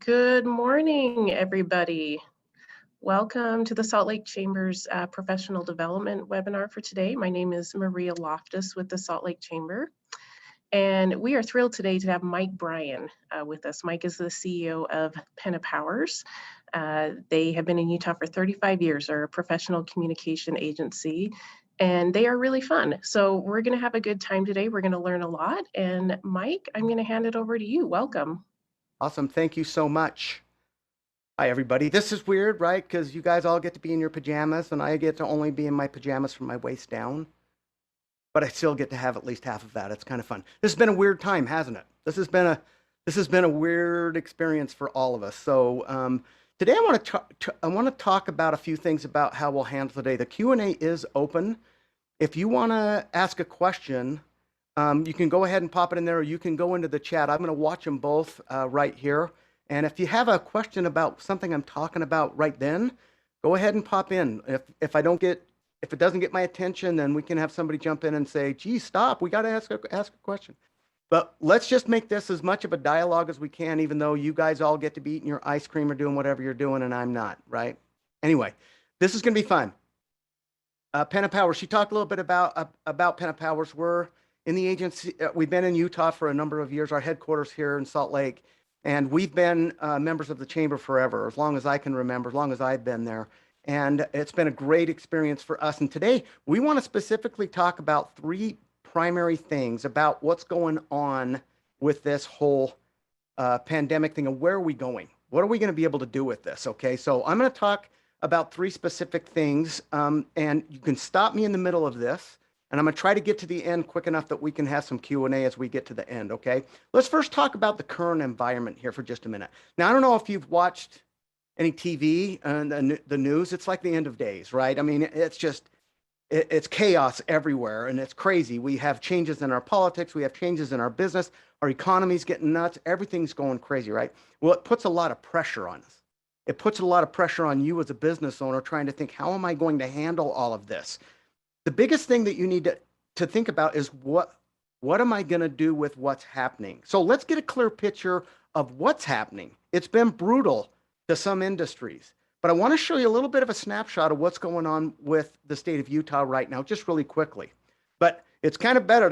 Good morning, everybody. Welcome to the Salt Lake Chamber's Professional Development webinar for today. My name is Maria Loftus with the Salt Lake Chamber, and we are thrilled today to have Mike Bryan with us. Mike is the CEO of Penna Powers. They have been in Utah for 35 years. They're a professional communication agency, and they are really fun. So we're going to have a good time today. We're going to learn a lot. And Mike, I'm going to hand it over to you. Welcome. Awesome. Thank you so much. Hi, everybody. This is weird, right? Because you guys all get to be in your pajamas, and I get to only be in my pajamas from my waist down. But I still get to have at least half of that. It's kind of fun. This has been a weird time, hasn't it? This has been a weird experience for all of us. So today I want to talk about a few things about how we'll handle today. The Q&A is open. If you want to ask a question, you can go ahead and pop it in there, or you can go into the chat. I'm going to watch them both right here. And if you have a question about something I'm talking about right then, go ahead and pop in. If it doesn't get my attention, then we can have somebody jump in and say, "Gee, stop! We got to ask a question." But let's just make this as much of a dialogue as we can, even though you guys all get to be eating your ice cream or doing whatever you're doing, and I'm not. Right? Anyway, this is going to be fun. Penna Powers. She talked a little bit about Penna Powers. We're in the agency. We've been in Utah for a number of years. Our headquarters here in Salt Lake. And we've been members of the chamber forever, as long as I can remember, as long as I've been there. And it's been a great experience for us. And today we want to specifically talk about three primary things about what's going on with this whole pandemic thing, and where are we going? What are we going to be able to do with this? Okay, so I'm going to talk about three specific things, and you can stop me in the middle of this. And I'm going to try to get to the end quick enough that we can have some Q&A as we get to the end, okay? Let's first talk about the current environment here for just a minute. Now, I don't know if you've watched any TV and the news. It's like the end of days, right? I mean, it's chaos everywhere, and it's crazy. We have changes in our politics. We have changes in our business. Our economy's getting nuts. Everything's going crazy, right? Well, it puts a lot of pressure on us. It puts a lot of pressure on you as a business owner trying to think, how am I going to handle all of this? The biggest thing that you need to think about is what am I going to do with what's happening? So let's get a clear picture of what's happening. It's been brutal to some industries, but I want to show you a little bit of a snapshot of what's going on with the state of Utah right now, just really quickly. But it's kind of better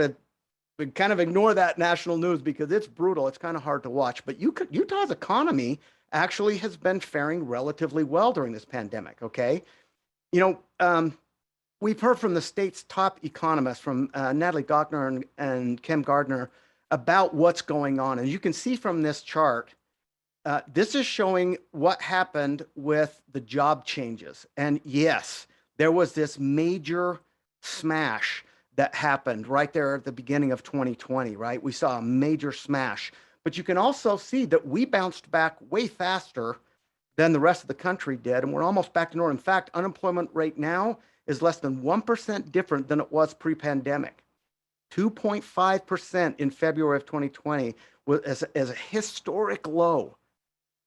to kind of ignore that national news because it's brutal. It's kind of hard to watch. But Utah's economy actually has been faring relatively well during this pandemic, okay? We've heard from the state's top economists, from Natalie Gochner and Kim Gardner, about what's going on. And you can see from this chart, this is showing what happened with the job changes. And yes, there was this major smash that happened right there at the beginning of 2020, right? We saw a major smash. But you can also see that we bounced back way faster than the rest of the country did. And we're almost back to normal. In fact, unemployment rate now is less than 1% different than it was pre-pandemic. 2.5% in February of 2020 was as a historic low.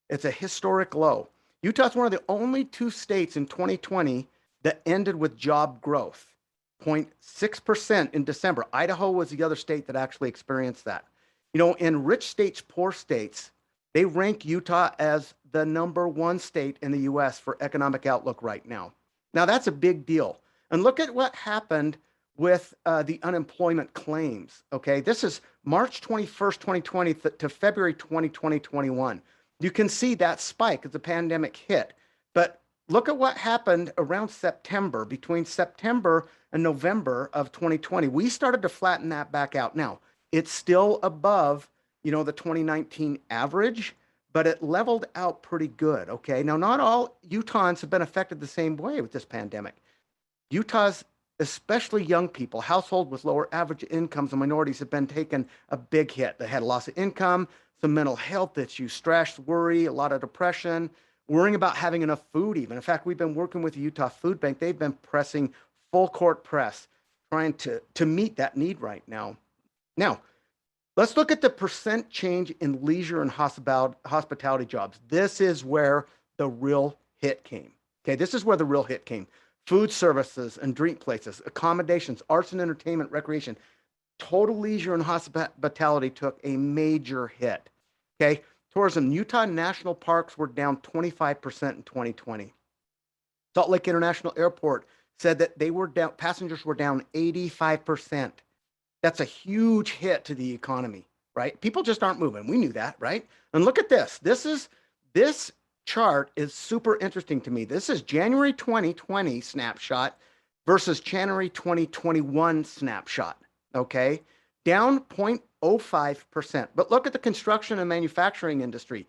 It's a historic low. Utah's one of the only two states in 2020 that ended with job growth, 0.6% in December. Idaho was the other state that actually experienced that. In rich states, poor states, they rank Utah as the #1 state in the U.S. for economic outlook right now. Now, that's a big deal. And look at what happened with the unemployment claims, okay? This is March 21st, 2020 to February 2021. You can see that spike as the pandemic hit. But look at what happened around September. Between September and November of 2020, we started to flatten that back out. Now, it's still above, the 2019 average, but it leveled out pretty good, okay? Now, not all Utahns have been affected the same way with this pandemic. Utah's, especially young people, households with lower average incomes and minorities have been taking a big hit. They had a loss of income, some mental health issues, stress, worry, a lot of depression, worrying about having enough food even. In fact, we've been working with the Utah Food Bank. They've been pressing full court press, trying to meet that need right now. Now, let's look at the percent change in leisure and hospitality jobs. This is where the real hit came. Okay, this is where the real hit came. Food services and drink places, accommodations, arts and entertainment, recreation. Total leisure and hospitality took a major hit. Okay, Tourism, Utah national parks were down 25% in 2020. Salt Lake International Airport said that they were down, passengers were down 85%. That's a huge hit to the economy, right? People just aren't moving. We knew that, right? And look at this. This chart is super interesting to me. This is January 2020 snapshot versus January 2021 snapshot. Okay. Down 0.05%. But look at the construction and manufacturing industry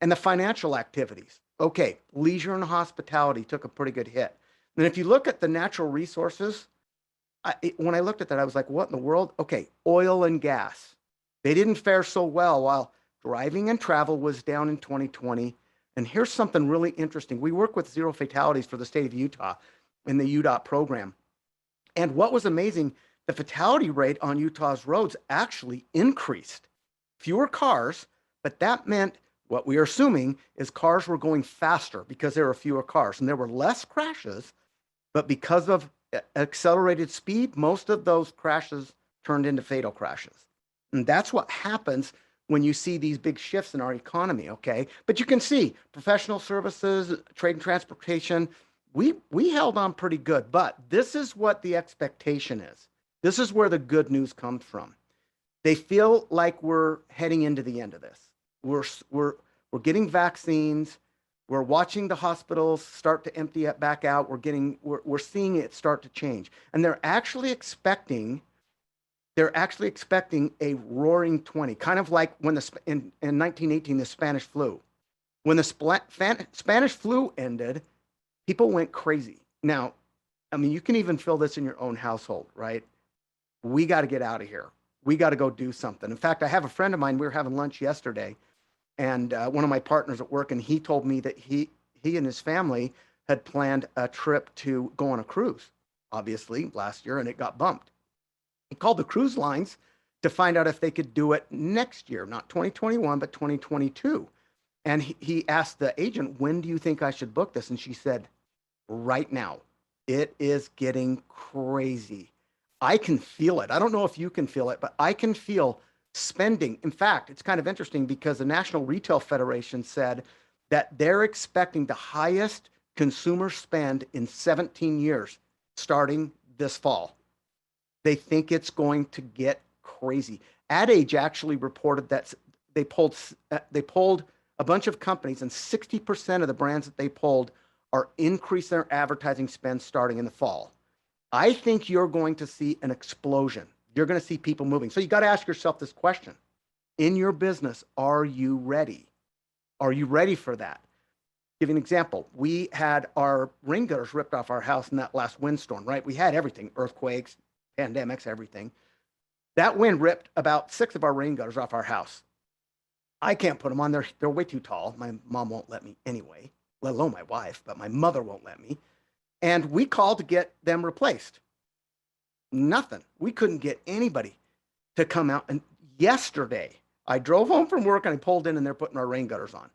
and the financial activities. Okay. Leisure and hospitality took a pretty good hit. And if you look at the natural resources, when I looked at that, I was like, what in the world? Okay, oil and gas. They didn't fare so well while driving and travel was down in 2020. And here's something really interesting. We work with zero fatalities for the state of Utah in the UDOT program. And what was amazing, the fatality rate on Utah's roads actually increased. Fewer cars, but that meant what we are assuming is cars were going faster because there were fewer cars and there were less crashes, but because of accelerated speed, most of those crashes turned into fatal crashes. And that's what happens when you see these big shifts in our economy, okay? But you can see professional services, trade and transportation, we held on pretty good, but this is what the expectation is. This is where the good news comes from. They feel like we're heading into the end of this. We're getting vaccines. We're watching the hospitals start to empty it back out. We're seeing it start to change. And they're actually expecting a roaring 20, kind of like when in 1918, the Spanish flu. When the Spanish flu ended, people went crazy. Now, I mean, you can even feel this in your own household, right? We got to get out of here. We got to go do something. In fact, I have a friend of mine, we were having lunch yesterday, and one of my partners at work, and he told me that he and his family had planned a trip to go on a cruise, obviously, last year, and it got bumped. He called the cruise lines to find out if they could do it next year, not 2021, but 2022. And he asked the agent, when do you think I should book this? And she said, right now. It is getting crazy. I can feel it. I don't know if you can feel it, but I can feel spending. In fact, it's kind of interesting because the National Retail Federation said that they're expecting the highest consumer spend in 17 years starting this fall. They think it's going to get crazy. Ad Age actually reported that they polled a bunch of companies, and 60% of the brands that they polled are increasing their advertising spend starting in the fall. I think you're going to see an explosion. You're going to see people moving. So you got to ask yourself this question. In your business, are you ready? Are you ready for that? Give you an example. We had our rain gutters ripped off our house in that last windstorm, right? We had everything, earthquakes, pandemics, everything. That wind ripped about 6 of our rain gutters off our house. I can't put them on. They're way too tall. My mom won't let me anyway, let alone my wife, but my mother won't let me. And we called to get them replaced. Nothing. We couldn't get anybody to come out. And yesterday, I drove home from work and I pulled in and they're putting our rain gutters on.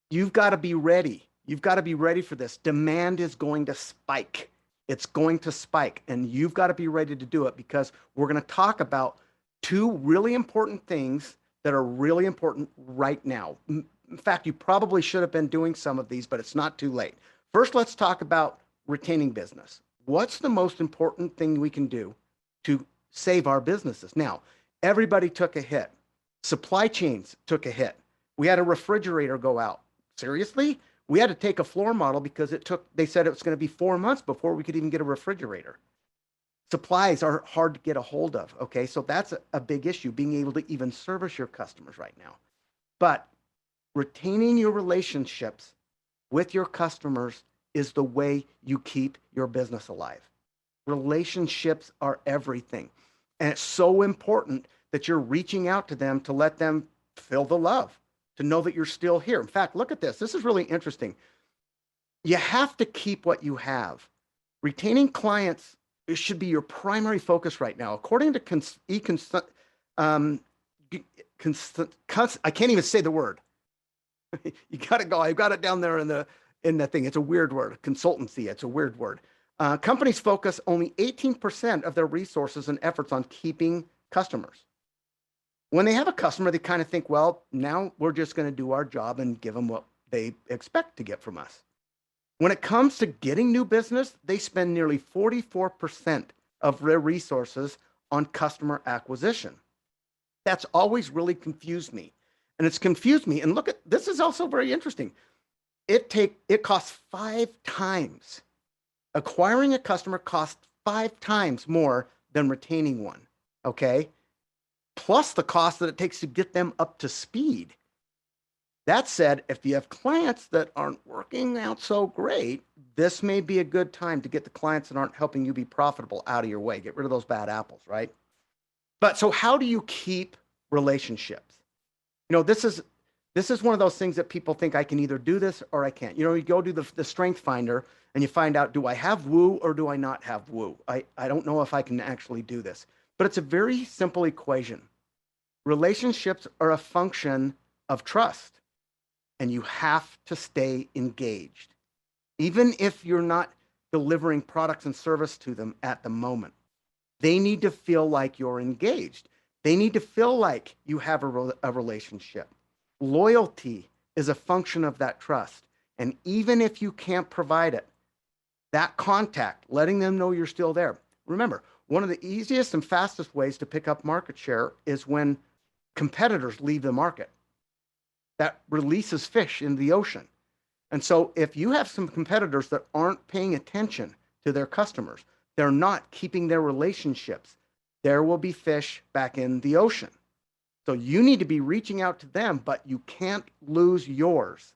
You've got to be ready. You've got to be ready for this. Demand is going to spike. It's going to spike. And you've got to be ready to do it because we're going to talk about 2 really important things that are really important right now. In fact, you probably should have been doing some of these, but it's not too late. First, let's talk about retaining business. What's the most important thing we can do to save our businesses? Now, everybody took a hit. Supply chains took a hit. We had a refrigerator go out. Seriously? We had to take a floor model because they said it was going to be 4 months before we could even get a refrigerator. Supplies are hard to get a hold of, okay? So that's a big issue, being able to even service your customers right now. But retaining your relationships with your customers is the way you keep your business alive. Relationships are everything. And it's so important that you're reaching out to them to let them feel the love, to know that you're still here. In fact, look at this. This is really interesting. You have to keep what you have. Retaining clients, it should be your primary focus right now. According to I can't even say the word. You got to go. I've got it down there in the thing. It's a weird word. Consultancy. It's a weird word. Companies focus only 18% of their resources and efforts on keeping customers. When they have a customer, they kind of think, well, now we're just going to do our job and give them what they expect to get from us. When it comes to getting new business, they spend nearly 44% of their resources on customer acquisition. That's always really confused me. And it's confused me. And look at this is also very interesting. It costs 5 times. Acquiring a customer costs 5 times more than retaining one. Okay. Plus the cost that it takes to get them up to speed. That said, if you have clients that aren't working out so great, this may be a good time to get the clients that aren't helping you be profitable out of your way. Get rid of those bad apples, right? But so how do you keep relationships? This is one of those things that people think I can either do this or I can't. You go do the strength finder and you find out, do I have woo or do I not have woo? I don't know if I can actually do this. But it's a very simple equation. Relationships are a function of trust, and you have to stay engaged, even if you're not delivering products and service to them at the moment. They need to feel like you're engaged. They need to feel like you have a relationship. Loyalty is a function of that trust. And even if you can't provide it, that contact, letting them know you're still there. Remember, one of the easiest and fastest ways to pick up market share is when competitors leave the market. That releases fish in the ocean. And so if you have some competitors that aren't paying attention to their customers, they're not keeping their relationships, there will be fish back in the ocean. So you need to be reaching out to them, but you can't lose yours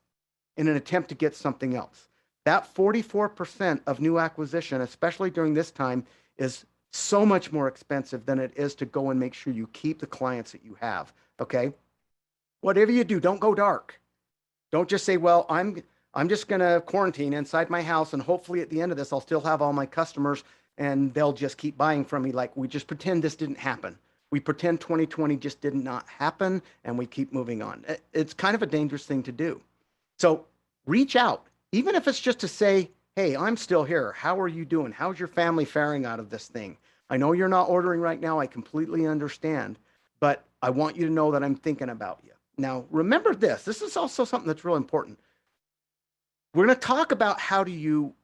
in an attempt to get something else. That 44% of new acquisition, especially during this time, is so much more expensive than it is to go and make sure you keep the clients that you have. Okay. Whatever you do, don't go dark. Don't just say, well, I'm just going to quarantine inside my house and hopefully at the end of this, I'll still have all my customers and they'll just keep buying from me. Like we just pretend this didn't happen. We pretend 2020 just did not happen and we keep moving on. It's kind of a dangerous thing to do. So reach out, even if it's just to say, hey, I'm still here. How are you doing? How's your family faring out of this thing? I know you're not ordering right now. I completely understand, but I want you to know that I'm thinking about you. Now, remember this. This is also something that's real important. We're going to talk about how do you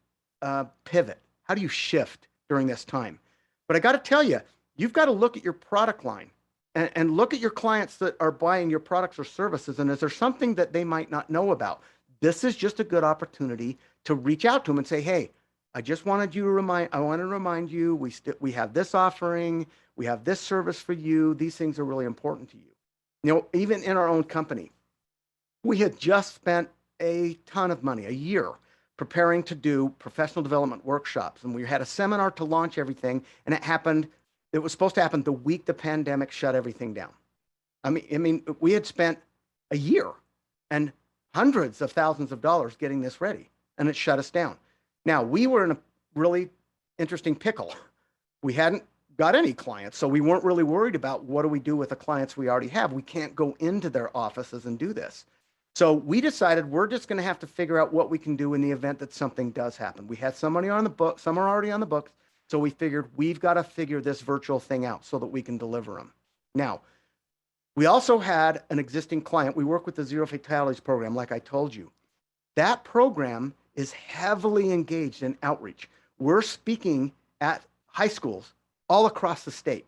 pivot? How do you shift during this time? But I got to tell you, you've got to look at your product line and look at your clients that are buying your products or services. And is there something that they might not know about? This is just a good opportunity to reach out to them and say, hey, I want to remind you, we have this offering, we have this service for you. These things are really important to you. Even in our own company, we had just spent a ton of money, a year, preparing to do professional development workshops. And we had a seminar to launch everything. And it was supposed to happen the week the pandemic shut everything down. I mean, we had spent a year and hundreds of thousands of dollars getting this ready, and it shut us down. Now, we were in a really interesting pickle. We hadn't got any clients, so we weren't really worried about what do we do with the clients we already have. We can't go into their offices and do this. So we decided we're just going to have to figure out what we can do in the event that something does happen. We had somebody on the book, some are already on the books, so we figured we've got to figure this virtual thing out so that we can deliver them. Now, we also had an existing client. We work with the Zero Fatalities program, like I told you. That program is heavily engaged in outreach. We're speaking at high schools all across the state,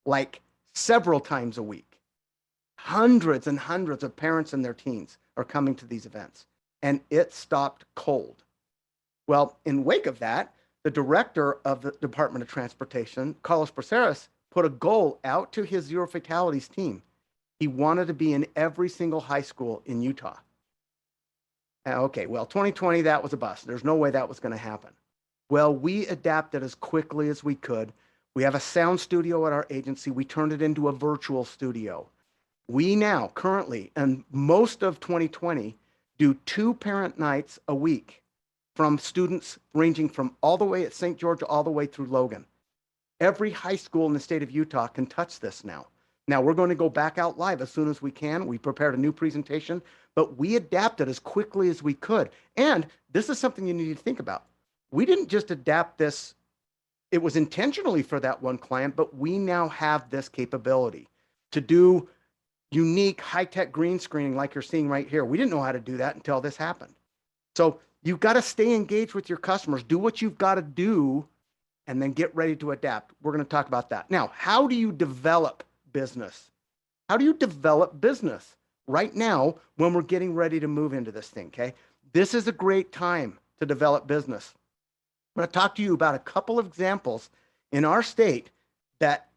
like several times a week. Hundreds and hundreds of parents and their teens are coming to these events, and it stopped cold. Well, in wake of that, the director of the Department of Transportation, Carlos Braceras, put a goal out to his Zero Fatalities team. He wanted to be in every single high school in Utah. Okay, well, 2020, that was a bust. There's no way that was going to happen. Well, we adapted as quickly as we could. We have a sound studio at our agency. We turned it into a virtual studio. We now currently, and most of 2020, do 2 parent nights a week from students ranging from all the way at St. George all the way through Logan. Every high school in the state of Utah can touch this now. Now, we're going to go back out live as soon as we can. We prepared a new presentation, but we adapted as quickly as we could. And this is something you need to think about. We didn't just adapt this. It was intentionally for that one client, but we now have this capability to do unique high-tech green screening like you're seeing right here. We didn't know how to do that until this happened. So you've got to stay engaged with your customers, do what you've got to do, and then get ready to adapt. We're going to talk about that. Now, how do you develop business? How do you develop business right now when we're getting ready to move into this thing, okay? This is a great time to develop business. I'm going to talk to you about a couple of examples in our state that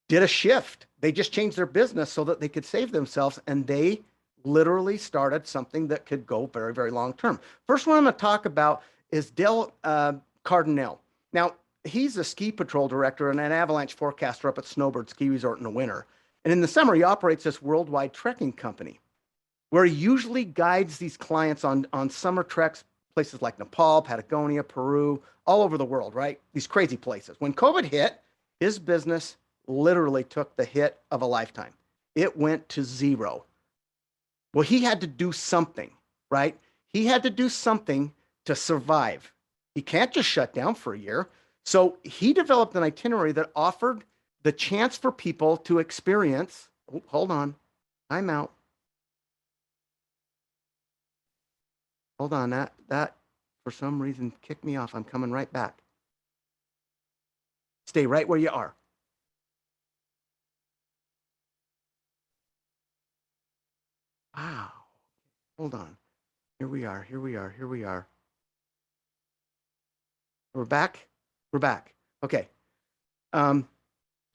did a shift. They just changed their business so that they could save themselves, and they literally started something that could go very, very long term. First one I'm going to talk about is Dale Cardinale. Now, he's a ski patrol director and an avalanche forecaster up at Snowbird Ski Resort in the winter. And in the summer, he operates this worldwide trekking company where he usually guides these clients on summer treks, places like Nepal, Patagonia, Peru, all over the world, right? These crazy places. When COVID hit, his business literally took the hit of a lifetime. It went to zero. Well, he had to do something, right? He had to do something to survive. He can't just shut down for a year. So he developed an itinerary that offered the chance for people to experience. Oh, hold on. I'm out. Hold on. That for some reason kicked me off. I'm coming right back. Stay right where you are. Wow. Hold on. Here we are. Here we are. Here we are. We're back. We're back. Okay.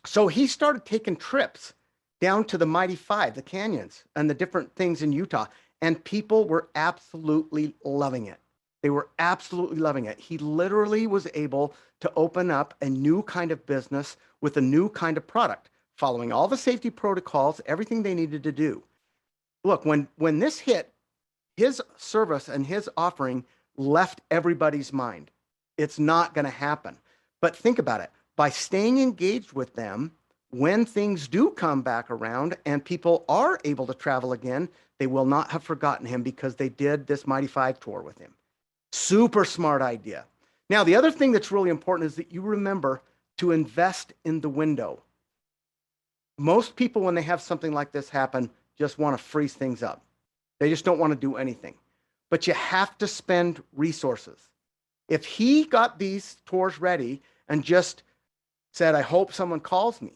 So he started taking trips down to the Mighty Five, the canyons, and the different things in Utah. And people were absolutely loving it. They were absolutely loving it. He literally was able to open up a new kind of business with a new kind of product, following all the safety protocols, everything they needed to do. Look, when this hit, his service and his offering left everybody's mind. It's not going to happen. But think about it. By staying engaged with them, when things do come back around and people are able to travel again, they will not have forgotten him because they did this Mighty Five tour with him. Super smart idea. Now, the other thing that's really important is that you remember to invest in the window. Most people, when they have something like this happen, just want to freeze things up. They just don't want to do anything. But you have to spend resources. If he got these tours ready and just said, I hope someone calls me,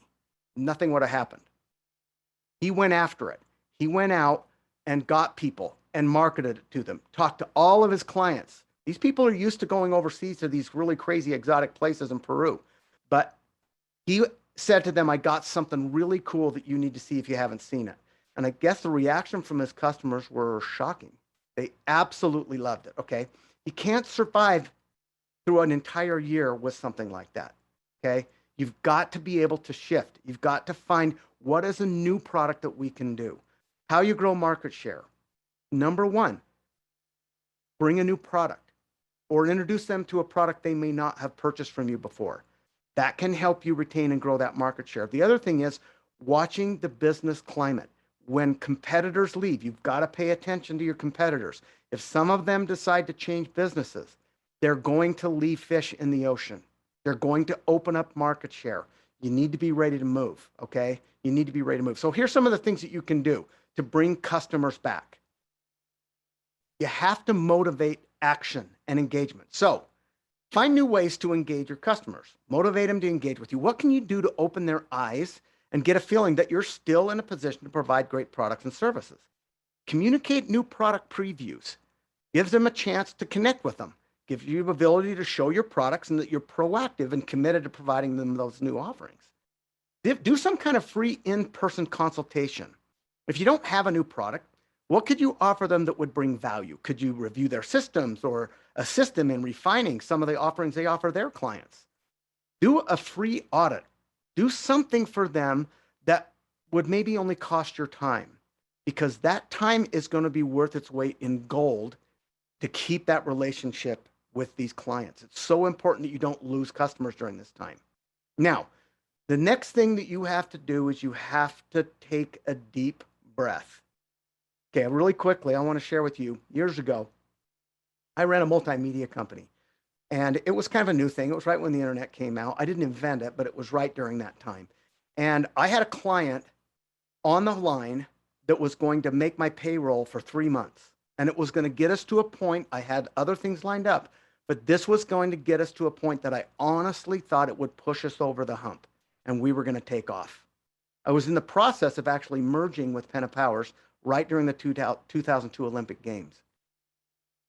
nothing would have happened. He went after it. He went out and got people and marketed it to them, talked to all of his clients. These people are used to going overseas to these really crazy exotic places in Peru. But he said to them, I got something really cool that you need to see if you haven't seen it. And I guess the reaction from his customers were shocking. They absolutely loved it, okay? You can't survive through an entire year with something like that, okay? You've got to be able to shift. You've got to find what is a new product that we can do. How you grow market share. Number one, bring a new product or introduce them to a product they may not have purchased from you before. That can help you retain and grow that market share. The other thing is watching the business climate. When competitors leave, you've got to pay attention to your competitors. If some of them decide to change businesses, they're going to leave fish in the ocean. They're going to open up market share. You need to be ready to move, okay? You need to be ready to move. So here's some of the things that you can do to bring customers back. You have to motivate action and engagement. So find new ways to engage your customers. Motivate them to engage with you. What can you do to open their eyes and get a feeling that you're still in a position to provide great products and services? Communicate new product previews. Gives them a chance to connect with them. Gives you the ability to show your products and that you're proactive and committed to providing them those new offerings. Do some kind of free in-person consultation. If you don't have a new product, what could you offer them that would bring value? Could you review their systems or assist them in refining some of the offerings they offer their clients? Do a free audit. Do something for them that would maybe only cost your time, because that time is going to be worth its weight in gold to keep that relationship with these clients. It's so important that you don't lose customers during this time. Now, the next thing that you have to do is you have to take a deep breath. Okay, really quickly, I want to share with you, years ago, I ran a multimedia company. And it was kind of a new thing. It was right when the internet came out. I didn't invent it, but it was right during that time. And I had a client on the line that was going to make my payroll for 3 months. And it was going to get us to a point, I had other things lined up, but this was going to get us to a point that I honestly thought it would push us over the hump and we were going to take off. I was in the process of actually merging with Penn Powers right during the 2002 Olympic Games.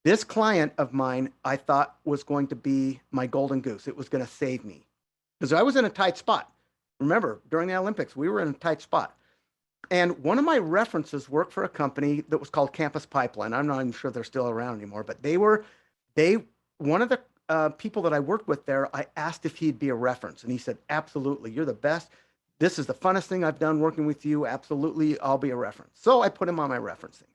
This client of mine, I thought was going to be my golden goose. It was going to save me because I was in a tight spot. Remember, during the Olympics, we were in a tight spot. And one of my references worked for a company that was called Campus Pipeline. I'm not even sure they're still around anymore, but one of the people that I worked with there, I asked if he'd be a reference. And he said, absolutely, you're the best. This is the funnest thing I've done working with you. Absolutely, I'll be a reference. So I put him on my referencing.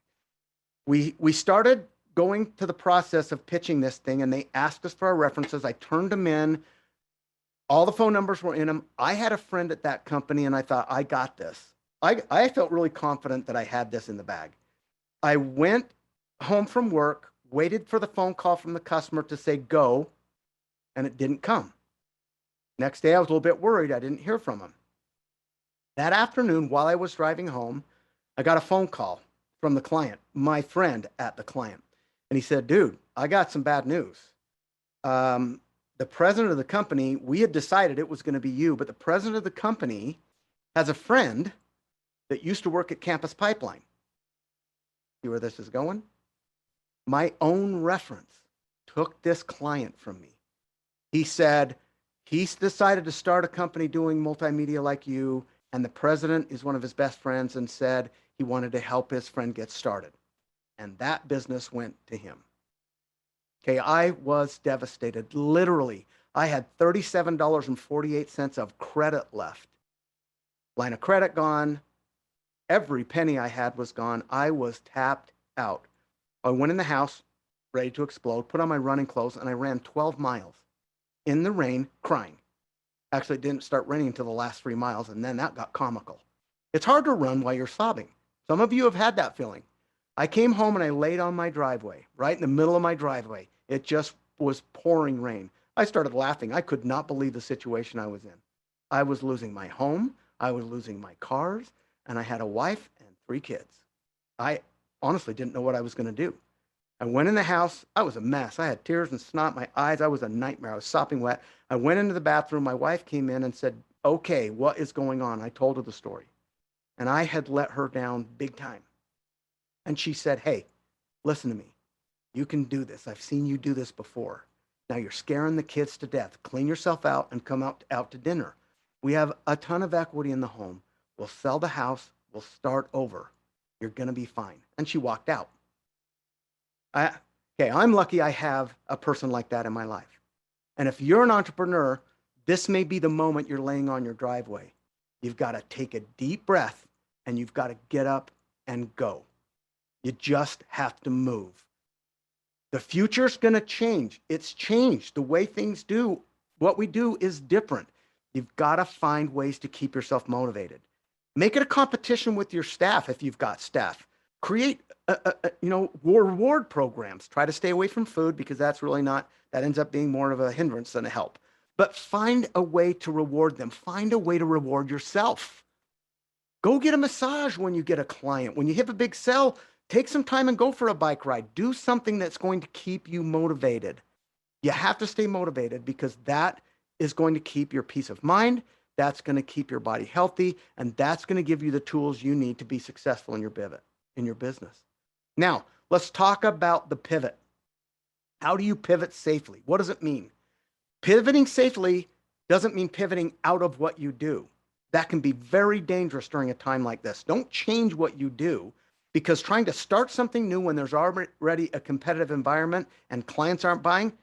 We started going to the process of pitching this thing, and they asked us for our references. I turned them in. All the phone numbers were in them. I had a friend at that company, and I thought, I got this. I felt really confident that I had this in the bag. I went home from work, waited for the phone call from the customer to say go, and it didn't come. Next day, I was a little bit worried. I didn't hear from him. That afternoon, while I was driving home, I got a phone call from the client, my friend at the client. And he said, dude, I got some bad news. The president of the company, we had decided it was going to be you, but the president of the company has a friend that used to work at Campus Pipeline. See where this is going? My own reference took this client from me. He said, he's decided to start a company doing multimedia like you, and the president is one of his best friends and said he wanted to help his friend get started. And that business went to him. Okay, I was devastated. Literally, I had $37.48 of credit left. Line of credit gone. Every penny I had was gone. I was tapped out. I went in the house, ready to explode, put on my running clothes, and I ran 12 miles in the rain, crying. Actually, it didn't start raining until the last 3 miles, and then that got comical. It's hard to run while you're sobbing. Some of you have had that feeling. I came home and I laid on my driveway, right in the middle of my driveway. It just was pouring rain. I started laughing. I could not believe the situation I was in. I was losing my home. I was losing my cars, and I had a wife and 3 kids. I honestly didn't know what I was going to do. I went in the house. I was a mess. I had tears and snot in my eyes. I was a nightmare. I was sopping wet. I went into the bathroom. My wife came in and said, okay, what is going on? I told her the story. And I had let her down big time. And she said, hey, listen to me. You can do this. I've seen you do this before. Now you're scaring the kids to death. Clean yourself out and come out to dinner. We have a ton of equity in the home. We'll sell the house. We'll start over. You're going to be fine. And she walked out. I'm lucky I have a person like that in my life. And if you're an entrepreneur, this may be the moment you're laying on your driveway. You've got to take a deep breath and you've got to get up and go. You just have to move. The future's going to change. It's changed. The way things do, what we do is different. You've got to find ways to keep yourself motivated. Make it a competition with your staff if you've got staff. Create, reward programs. Try to stay away from food because that ends up being more of a hindrance than a help. But find a way to reward them. Find a way to reward yourself. Go get a massage when you get a client. When you hit a big sell, take some time and go for a bike ride. Do something that's going to keep you motivated. You have to stay motivated because that is going to keep your peace of mind. That's going to keep your body healthy. And that's going to give you the tools you need to be successful in your business. Now, let's talk about the pivot. How do you pivot safely? What does it mean? Pivoting safely doesn't mean pivoting out of what you do. That can be very dangerous during a time like this. Don't change what you do because trying to start something new when there's already a competitive environment and clients aren't buying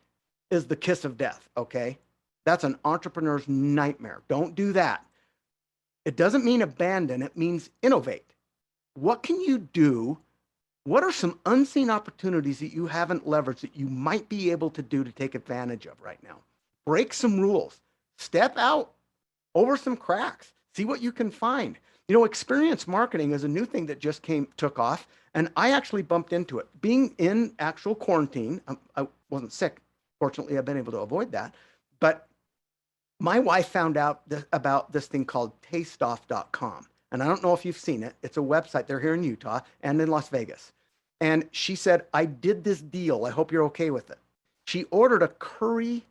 is the kiss of death, okay? That's an entrepreneur's nightmare. Don't do that. It doesn't mean abandon. It means innovate. What can you do? What are some unseen opportunities that you haven't leveraged that you might be able to do to take advantage of right now? Break some rules. Step out over some cracks. See what you can find. Experience marketing is a new thing that just took off, and I actually bumped into it. Being in actual quarantine, I wasn't sick. Fortunately, I've been able to avoid that. But my wife found out about this thing called tasteoff.com. And I don't know if you've seen it. It's a website. They're here in Utah and in Las Vegas. And she said, I did this deal. I hope you're okay with it. She ordered a curry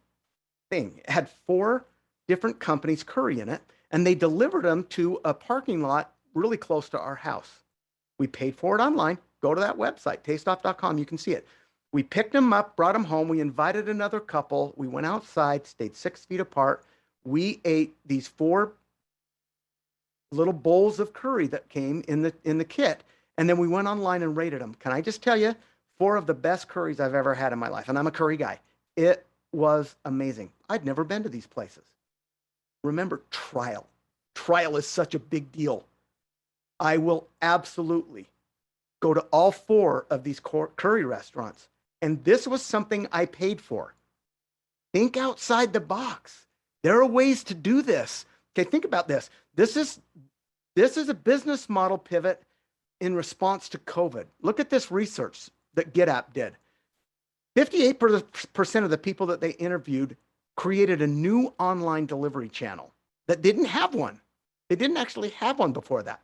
thing. It had 4 different companies' curry in it, and they delivered them to a parking lot really close to our house. We paid for it online. Go to that website, tasteoff.com. You can see it. We picked them up, brought them home. We invited another couple. We went outside, stayed 6 feet apart. We ate these 4 little bowls of curry that came in the kit, and then we went online and rated them. Can I just tell you, 4 of the best curries I've ever had in my life, and I'm a curry guy. It was amazing. I'd never been to these places. Remember, trial. Trial is such a big deal. I will absolutely go to all 4 of these curry restaurants. And this was something I paid for. Think outside the box. There are ways to do this. Okay, think about this. This is a business model pivot in response to COVID. Look at this research that GetApp did. 58% of the people that they interviewed created a new online delivery channel that didn't have one. They didn't actually have one before that.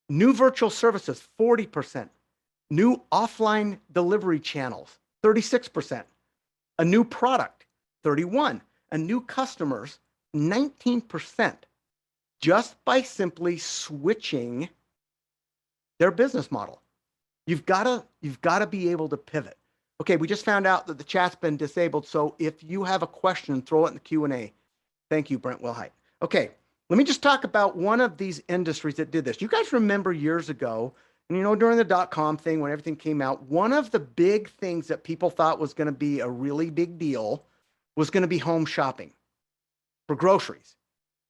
New virtual services, 40%. New offline delivery channels, 36%. A new product, 31%. A new customers, 19%. Just by simply switching their business model. You've got to be able to pivot. Okay, we just found out that the chat's been disabled, so if you have a question, throw it in the Q&A. Thank you, Brent Wilhite. Okay, let me just talk about one of these industries that did this. You guys remember years ago, and during the dot-com thing, when everything came out, one of the big things that people thought was going to be a really big deal was going to be home shopping for groceries,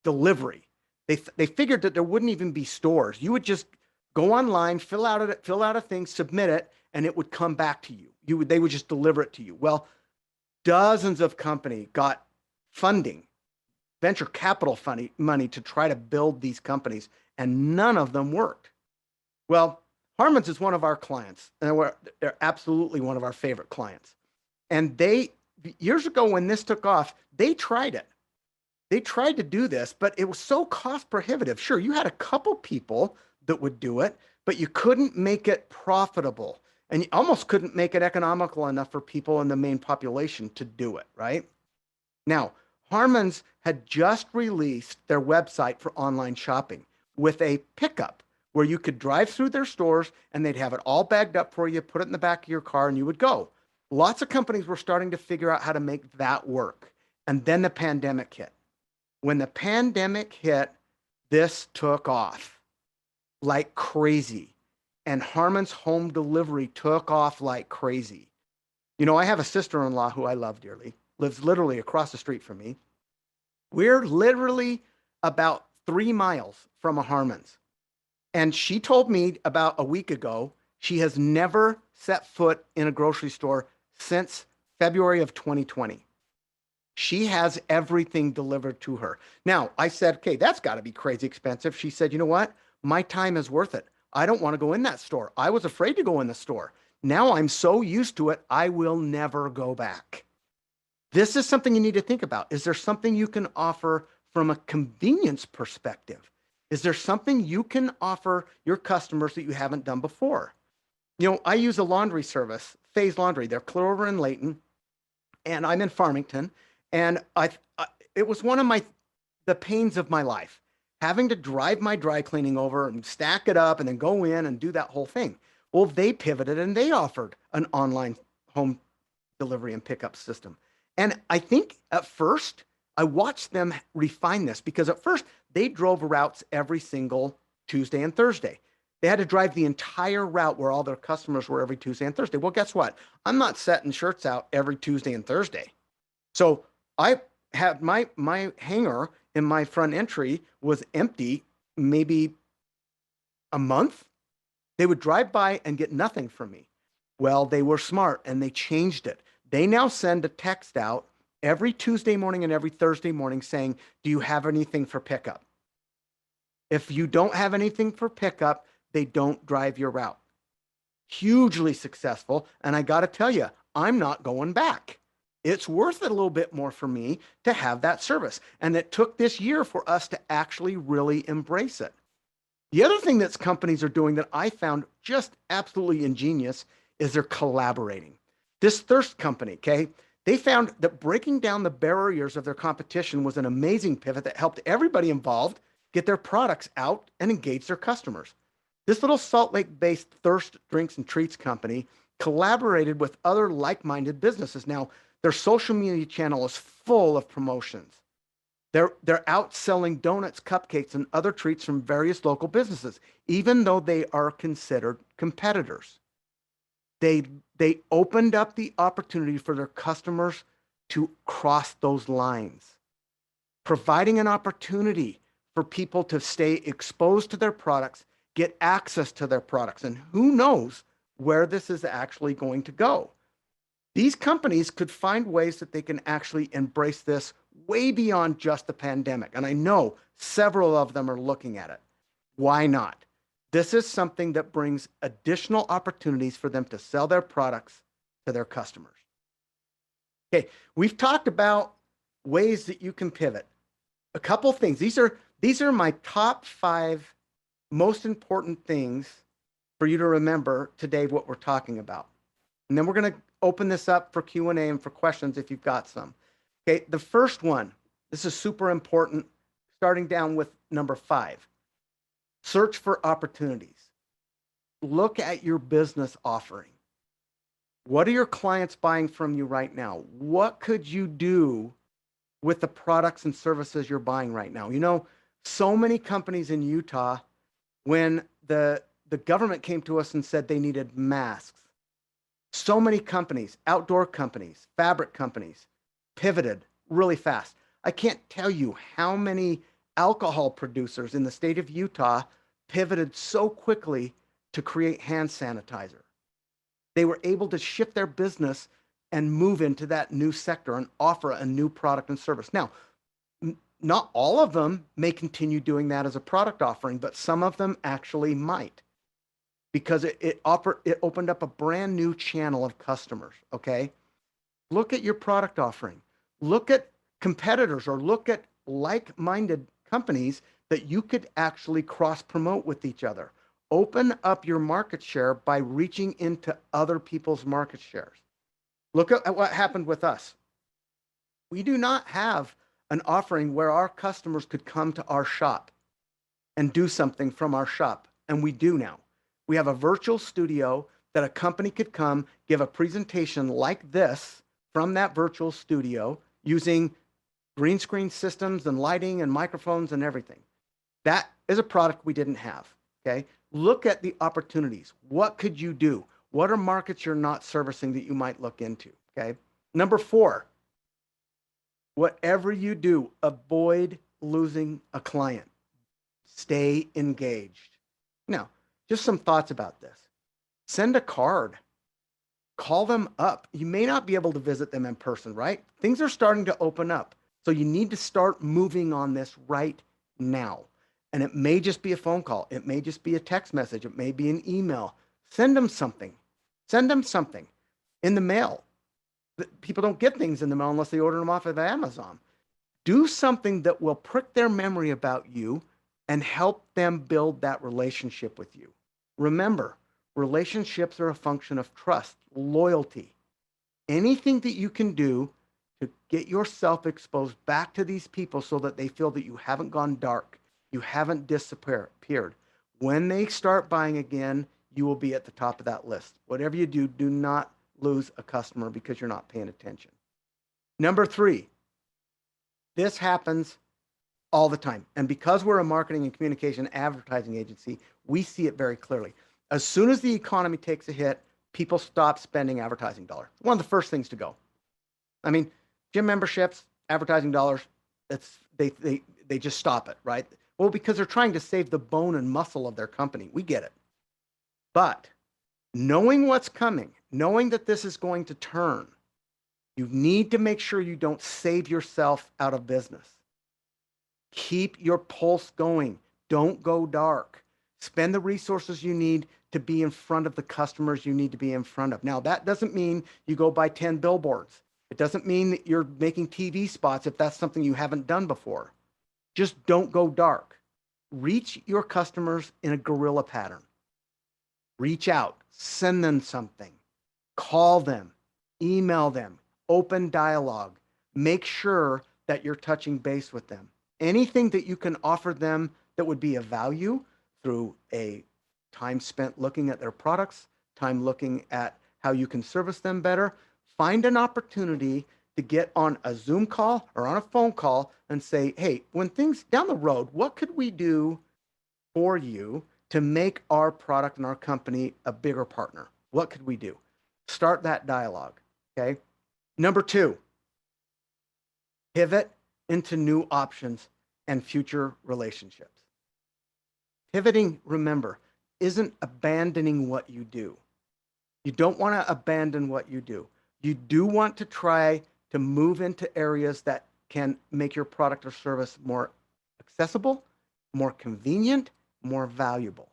delivery. They figured that there wouldn't even be stores. You would just go online, fill out a thing, submit it, and it would come back to you. They would just deliver it to you. Well, dozens of companies got funding, venture capital money to try to build these companies, and none of them worked. Well, Harmon's is one of our clients, and they're absolutely one of our favorite clients. And years ago when this took off, they tried it. They tried to do this, but it was so cost prohibitive. Sure, you had a couple people that would do it, but you couldn't make it profitable. And you almost couldn't make it economical enough for people in the main population to do it, right? Now, Harmon's had just released their website for online shopping with a pickup where you could drive through their stores and they'd have it all bagged up for you, put it in the back of your car, and you would go. Lots of companies were starting to figure out how to make that work. And then the pandemic hit. When the pandemic hit, this took off like crazy. And Harmon's home delivery took off like crazy. I have a sister-in-law who I love dearly, lives literally across the street from me. We're literally about 3 miles from a Harmon's. And she told me about a week ago, she has never set foot in a grocery store since February of 2020. She has everything delivered to her. Now, I said, okay, that's got to be crazy expensive. She said, you know what? My time is worth it. I don't want to go in that store. I was afraid to go in the store. Now I'm so used to it, I will never go back. This is something you need to think about. Is there something you can offer from a convenience perspective? Is there something you can offer your customers that you haven't done before? I use a laundry service, Phase Laundry. They're clear over in Layton, and I'm in Farmington. And it was one of the pains of my life, having to drive my dry cleaning over and stack it up and then go in and do that whole thing. Well, they pivoted and they offered an online home delivery and pickup system. And I think at first I watched them refine this because at first they drove routes every single Tuesday and Thursday. They had to drive the entire route where all their customers were every Tuesday and Thursday. Well, guess what? I'm not setting shirts out every Tuesday and Thursday. So I had my hanger in my front entry was empty maybe a month. They would drive by and get nothing from me. Well, they were smart and they changed it. They now send a text out every Tuesday morning and every Thursday morning saying, do you have anything for pickup? If you don't have anything for pickup, they don't drive your route. Hugely successful. And I got to tell you, I'm not going back. It's worth it a little bit more for me to have that service. And it took this year for us to actually really embrace it. The other thing that companies are doing that I found just absolutely ingenious is they're collaborating. This thirst company, okay, they found that breaking down the barriers of their competition was an amazing pivot that helped everybody involved get their products out and engage their customers. This little Salt Lake based thirst drinks and treats company collaborated with other like minded businesses. Now, their social media channel is full of promotions. They're out selling donuts, cupcakes, and other treats from various local businesses, even though they are considered competitors. They they opened up the opportunity for their customers to cross those lines, providing an opportunity for people to stay exposed to their products, get access to their products, and who knows where this is actually going to go. These companies could find ways that they can actually embrace this way beyond just the pandemic. And I know several of them are looking at it. Why not? This is something that brings additional opportunities for them to sell their products to their customers. Okay, we've talked about ways that you can pivot. A couple things. These are my top 5 most important things for you to remember today what we're talking about. And then we're going to open this up for Q&A and for questions if you've got some. Okay, the first one, this is super important, starting down with number 5. Search for opportunities. Look at your business offering. What are your clients buying from you right now? What could you do with the products and services you're buying right now? You know, so many companies in Utah, when the government came to us and said they needed masks, so many companies, outdoor companies, fabric companies, pivoted really fast. I can't tell you how many alcohol producers in the state of Utah pivoted so quickly to create hand sanitizer. They were able to shift their business and move into that new sector and offer a new product and service. Now, not all of them may continue doing that as a product offering, but some of them actually might, because it opened up a brand new channel of customers. Okay, look at your product offering, look at competitors, or look at like-minded companies that you could actually cross promote with each other. Open up your market share by reaching into other people's market shares. Look at what happened with us. We do not have an offering where our customers could come to our shop and do something from our shop, and we do now. We have a virtual studio that a company could come give a presentation like this from that virtual studio using green screen systems and lighting and microphones and everything. That is a product we didn't have. Okay, look at the opportunities. What could you do? What are markets you're not servicing that you might look into? Okay, number 4, whatever you do, avoid losing a client. Stay engaged. Now, just some thoughts about this. Send a card. Call them up. You may not be able to visit them in person, right? Things are starting to open up. So you need to start moving on this right now. And it may just be a phone call. It may just be a text message. It may be an email. Send them something. Send them something in the mail. People don't get things in the mail unless they order them off of Amazon. Do something that will prick their memory about you and help them build that relationship with you. Remember, relationships are a function of trust, loyalty. Anything that you can do to get yourself exposed back to these people so that they feel that you haven't gone dark, you haven't disappeared. When they start buying again, you will be at the top of that list. Whatever you do, do not lose a customer because you're not paying attention. Number 3, this happens all the time. And because we're a marketing and communication advertising agency, we see it very clearly. As soon as the economy takes a hit, people stop spending advertising dollars. One of the first things to go. I mean, gym memberships, advertising dollars, they just stop it, right? Well, because they're trying to save the bone and muscle of their company. We get it. But knowing what's coming, knowing that this is going to turn, you need to make sure you don't save yourself out of business. Keep your pulse going. Don't go dark. Spend the resources you need to be in front of the customers you need to be in front of. Now, that doesn't mean you go buy 10 billboards. It doesn't mean that you're making TV spots if that's something you haven't done before. Just don't go dark. Reach your customers in a guerrilla pattern. Reach out, send them something, call them, email them, open dialogue. Make sure that you're touching base with them. Anything that you can offer them that would be of value through a time spent looking at their products, time looking at how you can service them better, find an opportunity to get on a Zoom call or on a phone call and say, hey, when things down the road, what could we do for you to make our product and our company a bigger partner? What could we do? Start that dialogue. Okay. Number two, pivot into new options and future relationships. Pivoting, remember, isn't abandoning what you do. You don't want to abandon what you do. You do want to try to move into areas that can make your product or service more accessible, more convenient, more valuable.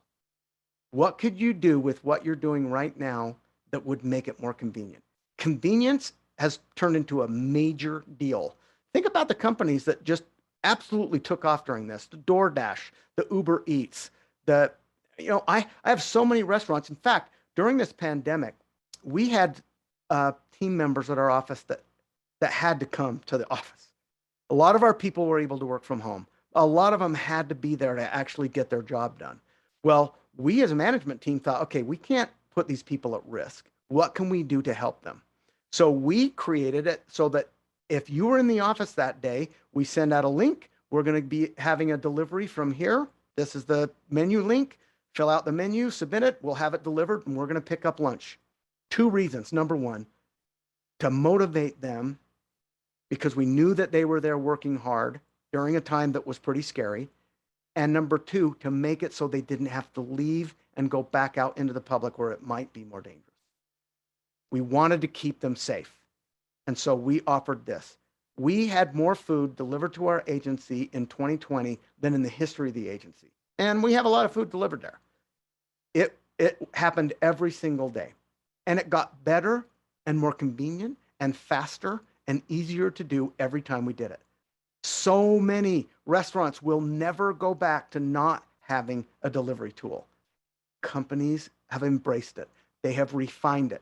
What could you do with what you're doing right now that would make it more convenient? Convenience has turned into a major deal. Think about the companies that just absolutely took off during this. The DoorDash, the Uber Eats, I have so many restaurants. In fact, during this pandemic, we had team members at our office that had to come to the office. A lot of our people were able to work from home. A lot of them had to be there to actually get their job done. Well, we as a management team thought, okay, we can't put these people at risk. What can we do to help them? So we created it so that if you were in the office that day, we send out a link. We're going to be having a delivery from here. This is the menu link. Fill out the menu, submit it. We'll have it delivered, and we're going to pick up lunch. 2 reasons. Number one, to motivate them because we knew that they were there working hard during a time that was pretty scary. And number 2, to make it so they didn't have to leave and go back out into the public where it might be more dangerous. We wanted to keep them safe. And so we offered this. We had more food delivered to our agency in 2020 than in the history of the agency. And we have a lot of food delivered there. It happened every single day. And it got better and more convenient and faster and easier to do every time we did it. So many restaurants will never go back to not having a delivery tool. Companies have embraced it. They have refined it.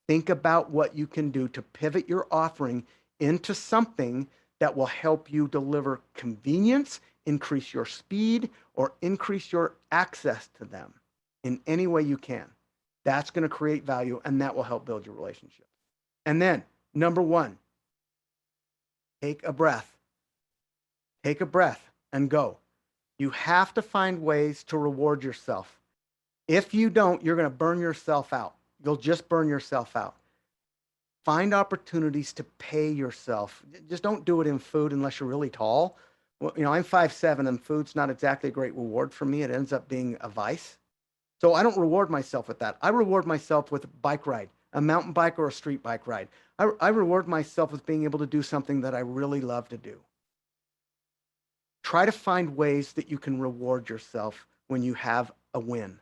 Think about what you can do to pivot your offering into something that will help you deliver convenience, increase your speed, or increase your access to them in any way you can. That's going to create value, and that will help build your relationship. And then, number 1, take a breath. Take a breath and go. You have to find ways to reward yourself. If you don't, you're going to burn yourself out. You'll just burn yourself out. Find opportunities to pay yourself. Just don't do it in food unless you're really tall. Well, I'm 5'7", and food's not exactly a great reward for me. It ends up being a vice. So I don't reward myself with that. I reward myself with a bike ride, a mountain bike or a street bike ride. I reward myself with being able to do something that I really love to do. Try to find ways that you can reward yourself when you have a win.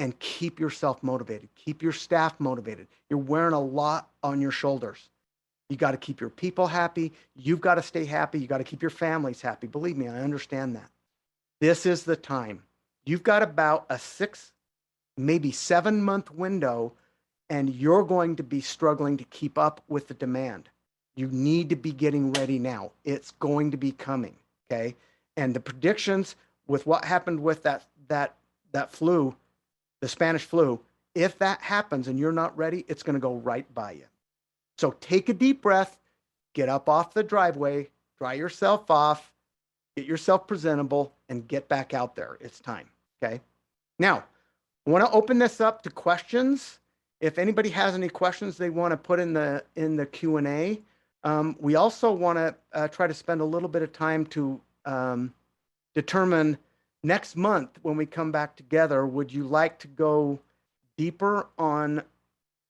And keep yourself motivated. Keep your staff motivated. You're wearing a lot on your shoulders. You got to keep your people happy. You've got to stay happy. You got to keep your families happy. Believe me, I understand that. This is the time. You've got about a 6, maybe 7-month window, and you're going to be struggling to keep up with the demand. You need to be getting ready now. It's going to be coming, okay? And the predictions with what happened with that flu, the Spanish flu, if that happens and you're not ready, it's going to go right by you. So take a deep breath, get up off the driveway, dry yourself off, get yourself presentable, and get back out there. It's time, okay? Now, I want to open this up to questions. If anybody has any questions they want to put in the Q&A. We also want to try to spend a little bit of time to determine next month when we come back together, would you like to go deeper on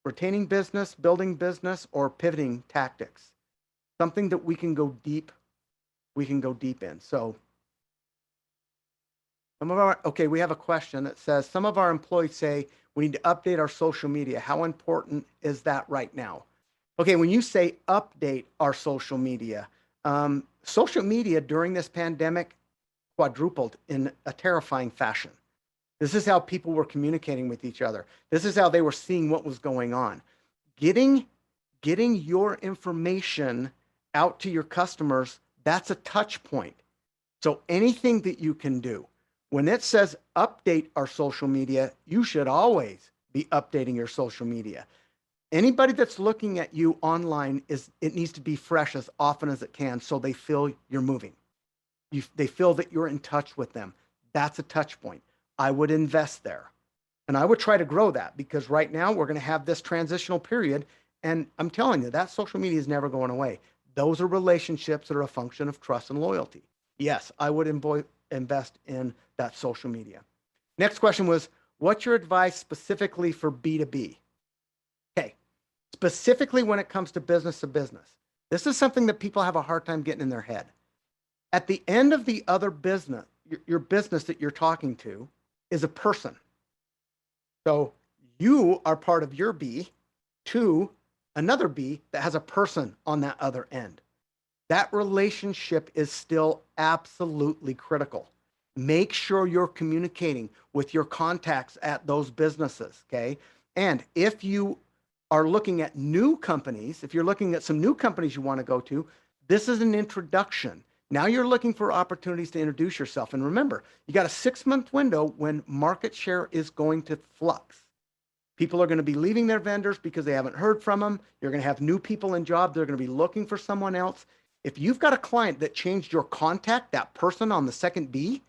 retaining business, building business, or pivoting tactics? Something that we can go deep in. So we have a question that says, some of our employees say we need to update our social media. How important is that right now? Okay, when you say update our social media during this pandemic quadrupled in a terrifying fashion. This is how people were communicating with each other. This is how they were seeing what was going on. Getting getting your information out to your customers, that's a touch point. So anything that you can do. When it says update our social media, you should always be updating your social media. Anybody that's looking at you online it needs to be fresh as often as it can so they feel you're moving. They feel that you're in touch with them. That's a touch point. I would invest there. And I would try to grow that because right now we're going to have this transitional period. And I'm telling you, that social media is never going away. Those are relationships that are a function of trust and loyalty. Yes, I would invest in that social media. Next question was, what's your advice specifically for B2B? Okay, specifically when it comes to business to business. This is something that people have a hard time getting in their head. At the end of the other business, your business that you're talking to is a person. So you are part of your B to another B that has a person on that other end. That relationship is still absolutely critical. Make sure you're communicating with your contacts at those businesses, okay? And if you are looking at new companies, if you're looking at some new companies you want to go to, this is an introduction. Now you're looking for opportunities to introduce yourself. And remember, you got a 6-month window when market share is going to flux. People are going to be leaving their vendors because they haven't heard from them. You're going to have new people in jobs. They're going to be looking for someone else. If you've got a client that changed your contact, that person on the second B,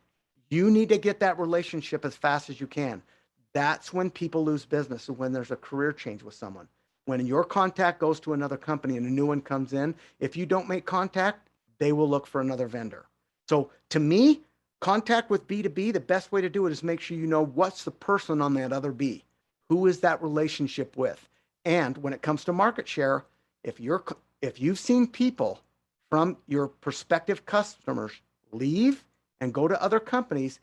you need to get that relationship as fast as you can. That's when people lose business, when there's a career change with someone. When your contact goes to another company and a new one comes in, if you don't make contact, they will look for another vendor. So to me, contact with B2B, the best way to do it is make sure you know what's the person on that other B. Who is that relationship with? And when it comes to market share, if you've seen people from your prospective customers leave and go to other companies,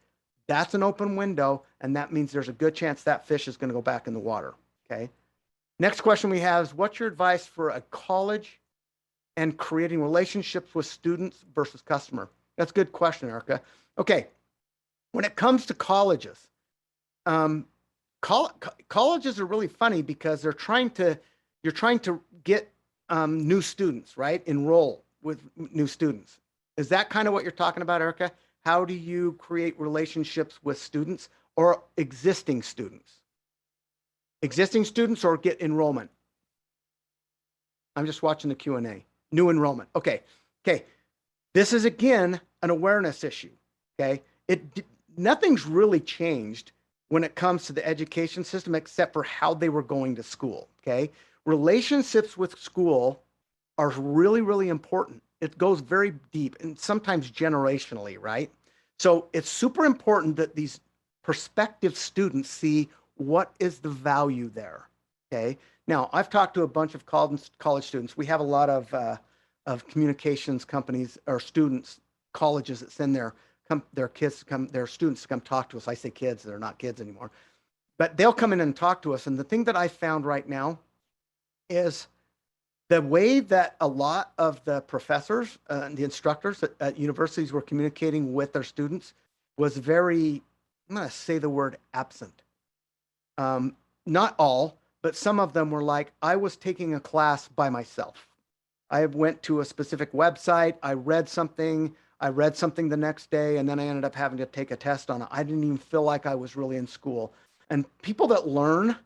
that's an open window, and that means there's a good chance that fish is going to go back in the water. Okay. Next question we have is, what's your advice for a college and creating relationships with students versus customer? That's a good question, Erica. Okay. When it comes to colleges, um, colleges are really funny because you're trying to get new students, right? Enroll with new students. Is that kind of what you're talking about, Erica? How do you create relationships with students or existing students? Existing students or get enrollment? I'm just watching the Q&A. New enrollment. Okay. Okay. This is again an awareness issue. Okay. Nothing's really changed when it comes to the education system except for how they were going to school. Okay. Relationships with school are really, really important. It goes very deep and sometimes generationally, right? So it's super important that these prospective students see what is the value there. Okay. Now, I've talked to a bunch of college students. We have a lot of communications companies or students, colleges that send their students to come talk to us. I say kids, they're not kids anymore, but they'll come in and talk to us. And the thing that I found right now is the way that a lot of the professors and the instructors at universities were communicating with their students was very, I'm going to say the word absent. Not all, but some of them were like, I was taking a class by myself. I went to a specific website. I read something the next day, and then I ended up having to take a test on it. I didn't even feel like I was really in school. And people that learn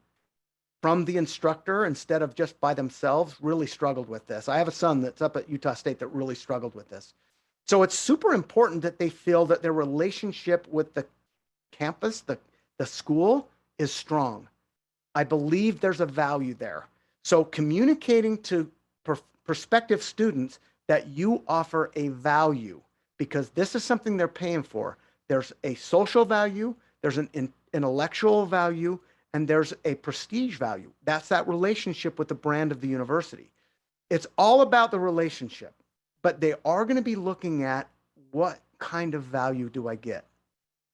from the instructor instead of just by themselves really struggled with this. I have a son that's up at Utah State that really struggled with this. So it's super important that they feel that their relationship with the campus, the school, is strong. I believe there's a value there. So communicating to prospective students that you offer a value, because this is something they're paying for. There's a social value, there's an intellectual value, and there's a prestige value. That's that relationship with the brand of the university. It's all about the relationship, but they are going to be looking at what kind of value do I get?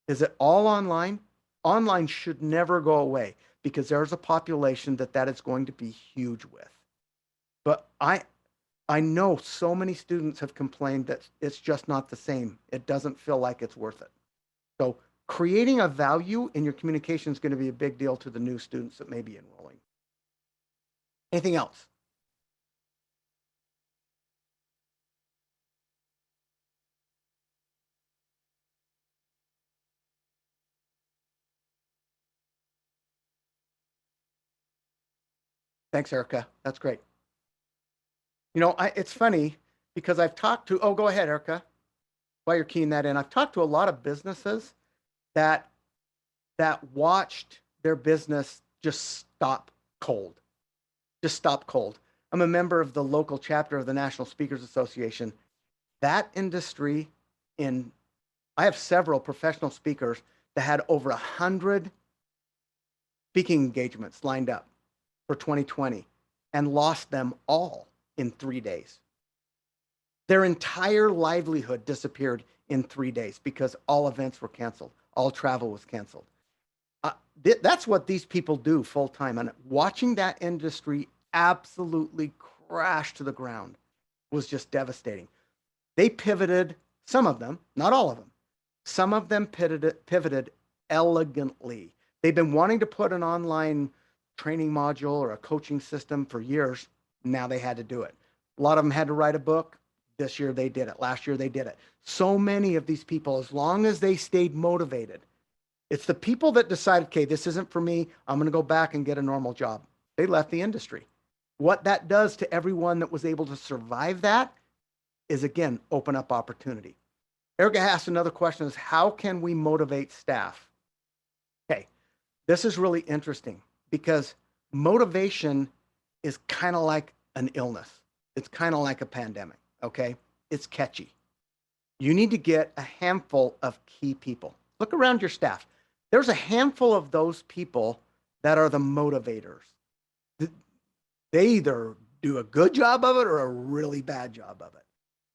Is it all online? Online should never go away because there's a population that is going to be huge with. But I know so many students have complained that it's just not the same. It doesn't feel like it's worth it. So creating a value in your communication is going to be a big deal to the new students that may be enrolling. Anything else? Thanks, Erica. That's great. It's funny because I've talked to, oh, go ahead, Erica, while you're keying that in. I've talked to a lot of businesses that watched their business just stop cold. Just stop cold. I'm a member of the local chapter of the National Speakers Association. That industry I have several professional speakers that had over 100 speaking engagements lined up for 2020 and lost them all in 3 days. Their entire livelihood disappeared in 3 days because all events were canceled. All travel was canceled. That's what these people do full time. And watching that industry absolutely crash to the ground was just devastating. They pivoted, some of them, not all of them. Some of them pivoted elegantly. They've been wanting to put an online training module or a coaching system for years. Now they had to do it. A lot of them had to write a book. This year they did it. Last year they did it. So many of these people, as long as they stayed motivated, it's the people that decided, okay, this isn't for me. I'm going to go back and get a normal job. They left the industry. What that does to everyone that was able to survive that is, again, open up opportunity. Erica asked another question is, how can we motivate staff? Okay, this is really interesting because motivation is kind of like an illness. It's kind of like a pandemic, okay? It's catchy. You need to get a handful of key people. Look around your staff. There's a handful of those people that are the motivators. They either do a good job of it or a really bad job of it.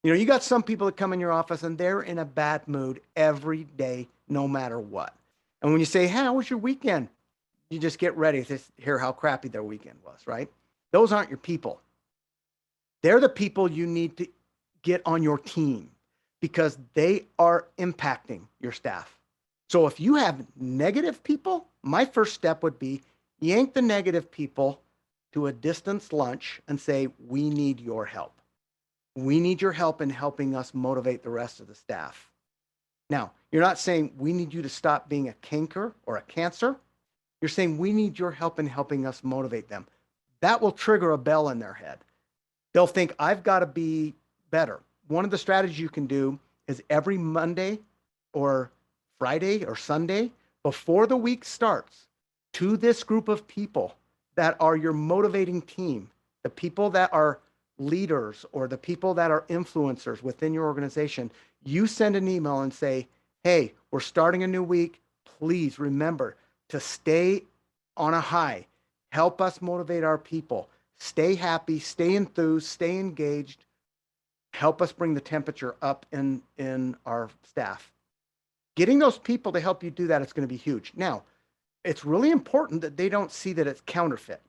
You got some people that come in your office and they're in a bad mood every day, no matter what. And when you say, hey, how was your weekend? You just get ready to hear how crappy their weekend was, right? Those aren't your people. They're the people you need to get on your team because they are impacting your staff. So if you have negative people, my first step would be yank the negative people to a distance lunch and say, we need your help. We need your help in helping us motivate the rest of the staff. Now, you're not saying we need you to stop being a canker or a cancer. You're saying we need your help in helping us motivate them. That will trigger a bell in their head. They'll think, I've got to be better. One of the strategies you can do is every Monday or Friday or Sunday before the week starts, to this group of people that are your motivating team, the people that are leaders or the people that are influencers within your organization, you send an email and say, hey, we're starting a new week. Please remember to stay on a high. Help us motivate our people. Stay happy, stay enthused, stay engaged. Help us bring the temperature up in our staff. Getting those people to help you do that is going to be huge. Now, it's really important that they don't see that it's counterfeit.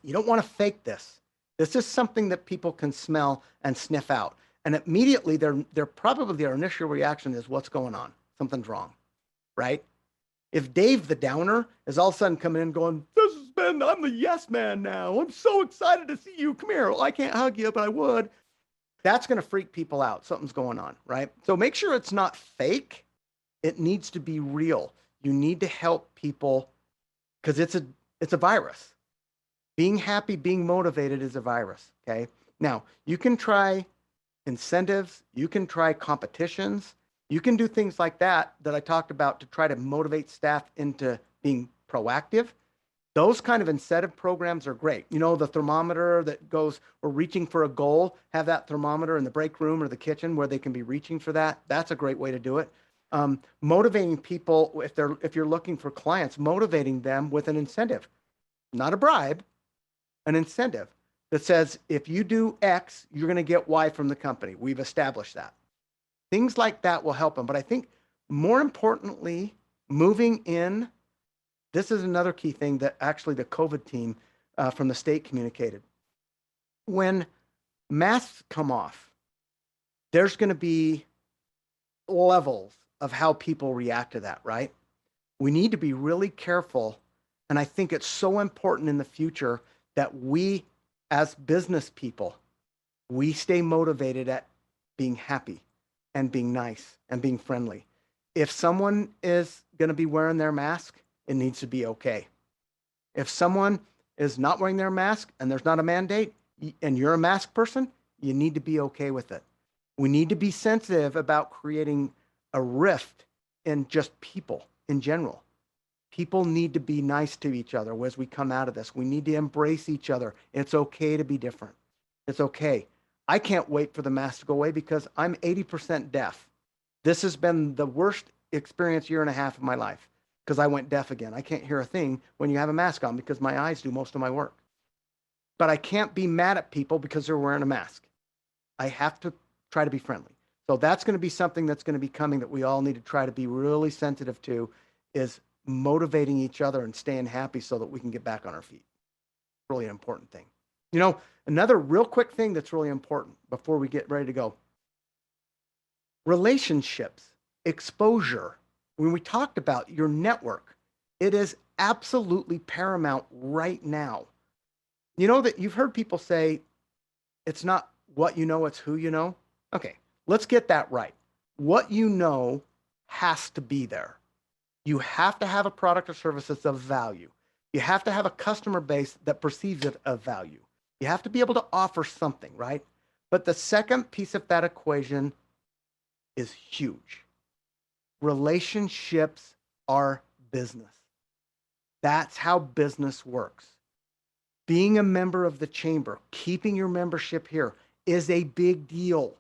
You don't want to fake this. This is something that people can smell and sniff out. And immediately they're probably their initial reaction is, what's going on? Something's wrong, right? If Dave the downer is all of a sudden coming in going, this has been, I'm the yes man now. I'm so excited to see you. Come here. Well, I can't hug you, but I would. That's going to freak people out. Something's going on, right? So make sure it's not fake. It needs to be real. You need to help people because it's a virus. Being happy, being motivated is a virus, okay? Now, you can try incentives, you can try competitions, you can do things like that I talked about to try to motivate staff into being proactive. Those kind of incentive programs are great. The thermometer that goes, we're reaching for a goal, have that thermometer in the break room or the kitchen where they can be reaching for that. That's a great way to do it. Motivating people, if you're looking for clients, motivating them with an incentive, not a bribe, an incentive that says, if you do X, you're going to get Y from the company. We've established that. Things like that will help them. But I think more importantly, moving in, this is another key thing that actually the COVID team from the state communicated. when masks come off, there's going to be levels of how people react to that, right? We need to be really careful. And I think it's so important in the future that we, as business people, we stay motivated at being happy and being nice and being friendly. If someone is going to be wearing their mask, it needs to be okay. If someone is not wearing their mask and there's not a mandate and you're a mask person, you need to be okay with it. We need to be sensitive about creating a rift in just people in general. People need to be nice to each other as we come out of this. We need to embrace each other. It's okay to be different. It's okay. I can't wait for the mask to go away because I'm 80% deaf. This has been the worst experience year and a half of my life because I went deaf again. I can't hear a thing when you have a mask on because my eyes do most of my work. But I can't be mad at people because they're wearing a mask. I have to try to be friendly. So that's going to be something that's going to be coming that we all need to try to be really sensitive to, is motivating each other and staying happy so that we can get back on our feet. Really an important thing. Another real quick thing that's really important before we get ready to go. Relationships, exposure. When we talked about your network, it is absolutely paramount right now. You know that you've heard people say, it's not what you know, it's who you know. Okay, let's get that right. What you know has to be there. You have to have a product or service that's of value. You have to have a customer base that perceives it of value. You have to be able to offer something, right? But the second piece of that equation is huge. Relationships are business. That's how business works. Being a member of the chamber, keeping your membership here is a big deal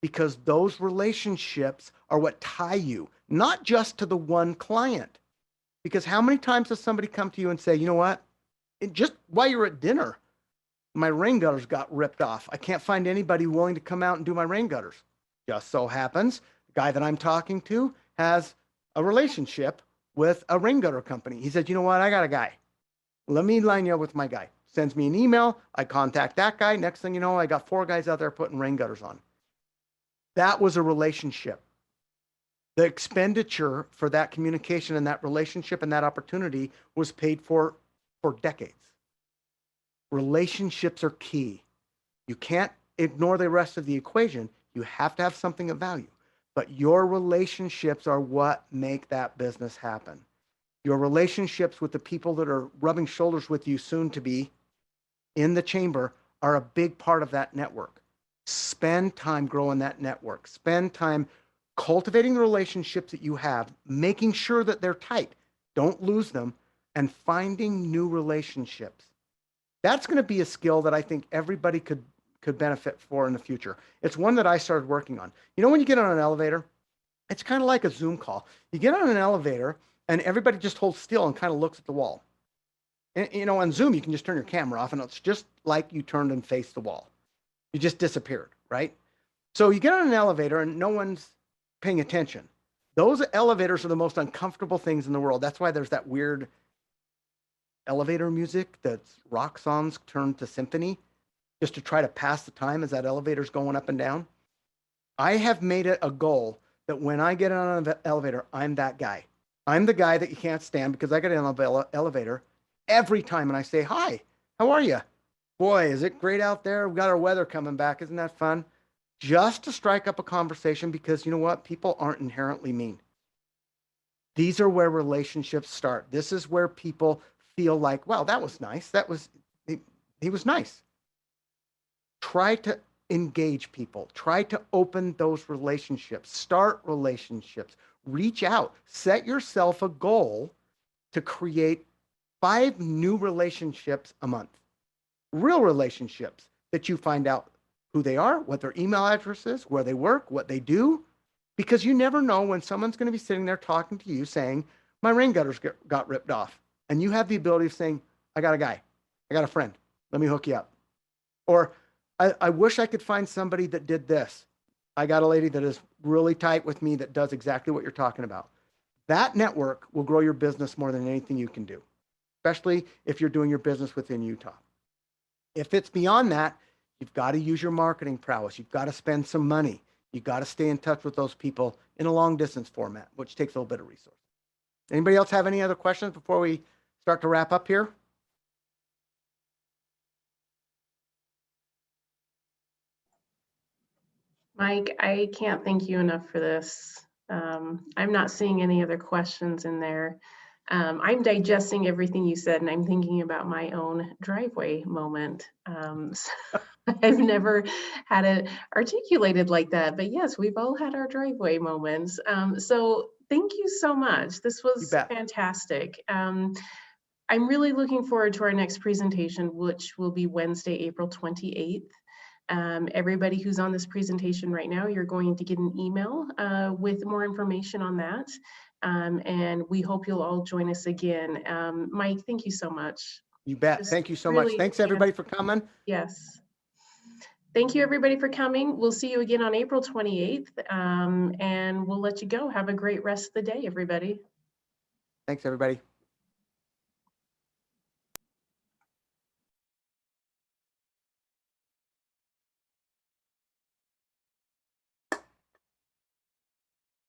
because those relationships are what tie you, not just to the one client. Because how many times does somebody come to you and say, you know what? Just while you're at dinner, my rain gutters got ripped off. I can't find anybody willing to come out and do my rain gutters. Just so happens, the guy that I'm talking to has a relationship with a rain gutter company. He said, you know what? I got a guy. Let me line you up with my guy. Sends me an email. I contact that guy. Next thing you know, I got 4 guys out there putting rain gutters on. That was a relationship. The expenditure for that communication and that relationship and that opportunity was paid for decades. Relationships are key. You can't ignore the rest of the equation. You have to have something of value. But your relationships are what make that business happen. Your relationships with the people that are rubbing shoulders with you soon to be in the chamber are a big part of that network. Spend time growing that network. Spend time cultivating the relationships that you have, making sure that they're tight. Don't lose them, and finding new relationships. That's going to be a skill that I think everybody could benefit for in the future. It's one that I started working on. When you get on an elevator, it's kind of like a Zoom call. You get on an elevator and everybody just holds still and kind of looks at the wall. And, on Zoom, you can just turn your camera off and it's just like you turned and faced the wall. You just disappeared, right? So you get on an elevator and no one's paying attention. Those elevators are the most uncomfortable things in the world. That's why there's that weird elevator music that's rock songs turned to symphony just to try to pass the time as that elevator's going up and down. I have made it a goal that when I get on an elevator, I'm that guy. I'm the guy that you can't stand because I get in an elevator every time and I say, hi, how are you? Boy, is it great out there. We've got our weather coming back. Isn't that fun? Just to strike up a conversation because you know what? People aren't inherently mean. These are where relationships start. This is where people feel like, wow, that was nice. He was nice. Try to engage people. Try to open those relationships. Start relationships. Reach out. Set yourself a goal to create 5 new relationships a month. Real relationships that you find out who they are, what their email address is, where they work, what they do, because you never know when someone's going to be sitting there talking to you saying, my rain gutters got ripped off. And you have the ability of saying, I got a guy, I got a friend, let me hook you up. Or I wish I could find somebody that did this. I got a lady that is really tight with me that does exactly what you're talking about. That network will grow your business more than anything you can do, especially if you're doing your business within Utah. If it's beyond that, You've got to use your marketing prowess. You've got to spend some money. You've got to stay in touch with those people in a long distance format, which takes a little bit of resource. Anybody else have any other questions before we start to wrap up here? Mike, I can't thank you enough for this. I'm not seeing any other questions in there. I'm digesting everything you said, and I'm thinking about my own driveway moment. So I've never had it articulated like that, but yes, we've all had our driveway moments. So thank you so much. This You was bet. fantastic. I'm really looking forward to our next presentation, which will be Wednesday, April 28th. Everybody who's on this presentation right now, you're going to get an email with more information on that. And we hope you'll all join us again. Mike, thank you so much. You bet. Just Thank you so much. really, Thanks everybody for coming. yes. Thank you everybody for coming. We'll see you again on April 28th, and we'll let you go. Have a great rest of the day, everybody. Thanks everybody.